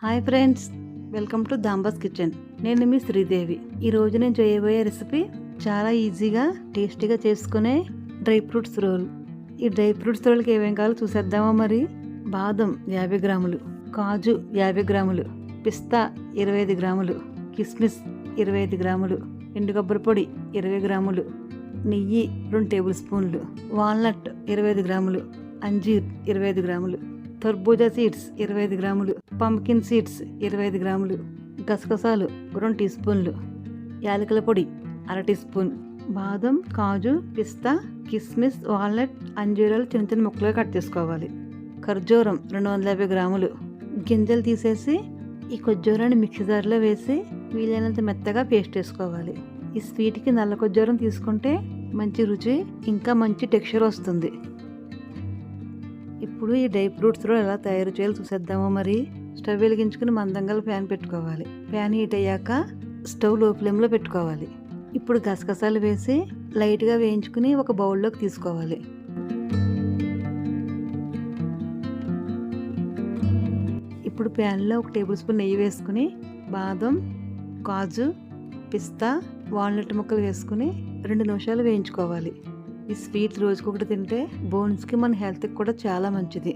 Hi friends, welcome to Dambas kitchen. నేను మీ శ్రీదేవి. ఈరోజు నేను చేయబోయే రెసిపీ చాలా ఈజీగా టేస్టీగా చేసుకునే డ్రై ఫ్రూట్స్ రోల్. ఈ డ్రై ఫ్రూట్స్ రోల్కి ఏమేం కావాలో చూసేద్దామా మరి. బాదం 50 గ్రాములు, కాజు 50 గ్రాములు, పిస్తా 25 గ్రాములు, కిస్మిస్ 25 గ్రాములు, ఎండు కొబ్బరి పొడి 20 గ్రాములు, నెయ్యి 2 టేబుల్ స్పూన్లు, వాల్నట్ 25 గ్రాములు, అంజీర్ 25 గ్రాములు, తర్బూజా సీడ్స్ 25 గ్రాములు, పంప్కిన్ సీడ్స్ 25 గ్రాములు, గసగసాలు 2 టీ స్పూన్లు, యాలకుల పొడి 1/2 టీ స్పూన్, బాదం, కాజు, పిస్తా, కిస్మిస్, వాల్నట్, అంజీరాలు చిన్న చిన్న ముక్కలుగా కట్ చేసుకోవాలి. ఖర్జూరం 250 గ్రాములు. గింజలు తీసేసి ఈ ఖర్జూరాన్ని మిక్సీ జార్లో వేసి వీలైనంత మెత్తగా పేస్ట్ చేసుకోవాలి. ఈ స్వీట్కి నల్ల ఖర్జూరం తీసుకుంటే మంచి రుచి, ఇంకా మంచి టెక్స్చర్ వస్తుంది. ఇప్పుడు ఈ డ్రై ఫ్రూట్స్ రోల్ ఎలా తయారు చేయాలో చూసేద్దామో మరి. స్టవ్ వెలిగించుకుని మందంగా ప్యాన్ పెట్టుకోవాలి. ప్యాన్ హీట్ అయ్యాక స్టవ్ లో ఫ్లేమ్లో పెట్టుకోవాలి. ఇప్పుడు గసగసాలు వేసి లైట్గా వేయించుకుని ఒక బౌల్లోకి తీసుకోవాలి. ఇప్పుడు ప్యాన్లో 1 టేబుల్ స్పూన్ నెయ్యి వేసుకుని బాదం, కాజు, పిస్తా, వాల్నట్ ముక్కలు వేసుకుని 2 నిమిషాలు వేయించుకోవాలి. ఈ స్వీట్ రోజుకొకటి తింటే బోన్స్కి, మన హెల్త్కి కూడా చాలా మంచిది.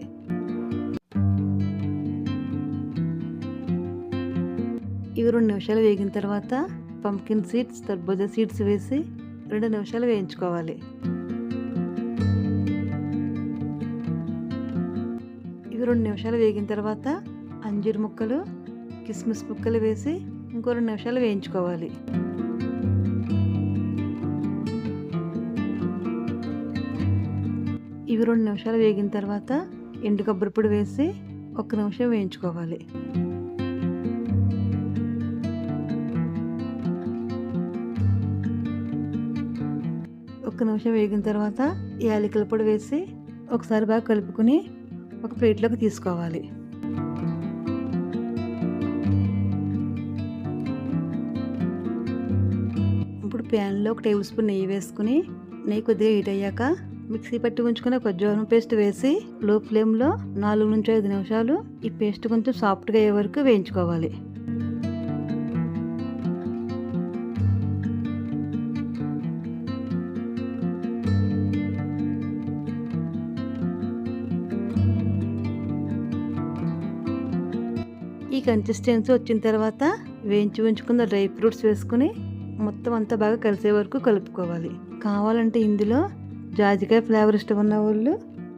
ఇవి 2 నిమిషాలు వేగిన తర్వాత పంప్కిన్ సీడ్స్, తర్బూజా సీడ్స్ వేసి 2 నిమిషాలు వేయించుకోవాలి. ఇవి 2 నిమిషాలు వేగిన తర్వాత అంజీర్ ముక్కలు, కిస్మిస్ ముక్కలు వేసి ఇంకో 2 నిమిషాలు వేయించుకోవాలి. ఇవి 2 నిమిషాలు వేగిన తర్వాత ఎండు కొబ్బరి పొడి వేసి 1 నిమిషం వేయించుకోవాలి. ఒక నిమిషం వేగిన తర్వాత యాలకుల పొడి వేసి ఒకసారి బాగా కలుపుకుని ఒక ప్లేట్లోకి తీసుకోవాలి. ఇప్పుడు ప్యాన్లో 1 టేబుల్ స్పూన్ నెయ్యి వేసుకుని నెయ్యి కొద్దిగా హీట్ అయ్యాక మిక్సీ పట్టి ఉంచుకునే ఖర్జూరం పేస్ట్ వేసి లో ఫ్లేమ్లో 4 నుంచి 5 నిమిషాలు ఈ పేస్ట్ కొంచెం సాఫ్ట్గా అయ్యే వరకు వేయించుకోవాలి. ఈ కన్సిస్టెన్సీ వచ్చిన తర్వాత వేయించి ఉంచుకున్న డ్రై ఫ్రూట్స్ వేసుకుని మొత్తం అంతా బాగా కలిసే వరకు కలుపుకోవాలి. కావాలంటే ఇందులో జాజికాయ ఫ్లేవర్ ఇష్టం ఉన్న వాళ్ళు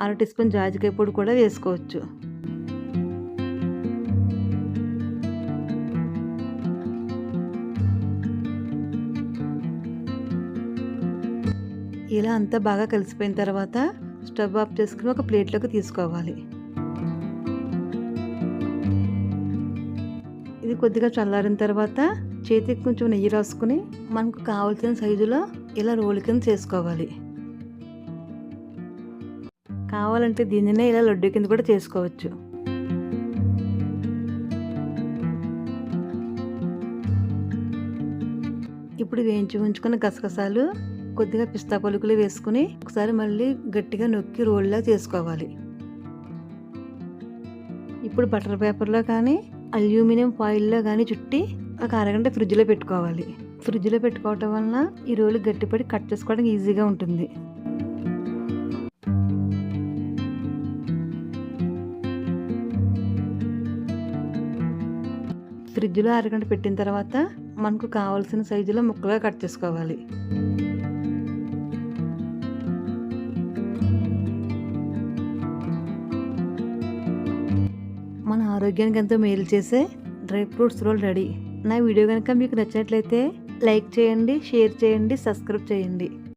1/2 టీ స్పూన్ జాజికాయ పొడి కూడా వేసుకోవచ్చు. ఇలా అంతా బాగా కలిసిపోయిన తర్వాత స్టవ్ ఆఫ్ చేసుకుని ఒక ప్లేట్లోకి తీసుకోవాలి. ఇది కొద్దిగా చల్లారిన తర్వాత చేతికి కొంచెం నెయ్యి రాసుకుని మనకు కావాల్సిన సైజులో ఇలా రోల్ కింద చేసుకోవాలి. కావాలంటే దీనినే ఇలా లడ్డు కింద కూడా చేసుకోవచ్చు. ఇప్పుడు వేయించి ఉంచుకున్న గసగసాలు, కొద్దిగా పిస్తా పలుకులు వేసుకుని ఒకసారి మళ్ళీ గట్టిగా నొక్కి రోల్లా చేసుకోవాలి. ఇప్పుడు బటర్ పేపర్లో కానీ అల్యూమినియం ఫాయిల్లో కానీ చుట్టి ఒక అరగంట ఫ్రిడ్జ్లో పెట్టుకోవాలి. ఫ్రిడ్జ్లో పెట్టుకోవటం వలన ఈ రోలు గట్టిపడి కట్ చేసుకోవడానికి ఈజీగా ఉంటుంది. ఫ్రిడ్జ్లో అరగంట పెట్టిన తర్వాత మనకు కావాల్సిన సైజులో ముక్కలుగా కట్ చేసుకోవాలి. మన ఆరోగ్యానికి ఎంతో మేలు చేసే డ్రై ఫ్రూట్స్ రోల్ రెడీ. నా వీడియో కనుక మీకు నచ్చినట్లయితే లైక్ చేయండి, షేర్ చేయండి, సబ్స్క్రైబ్ చేయండి.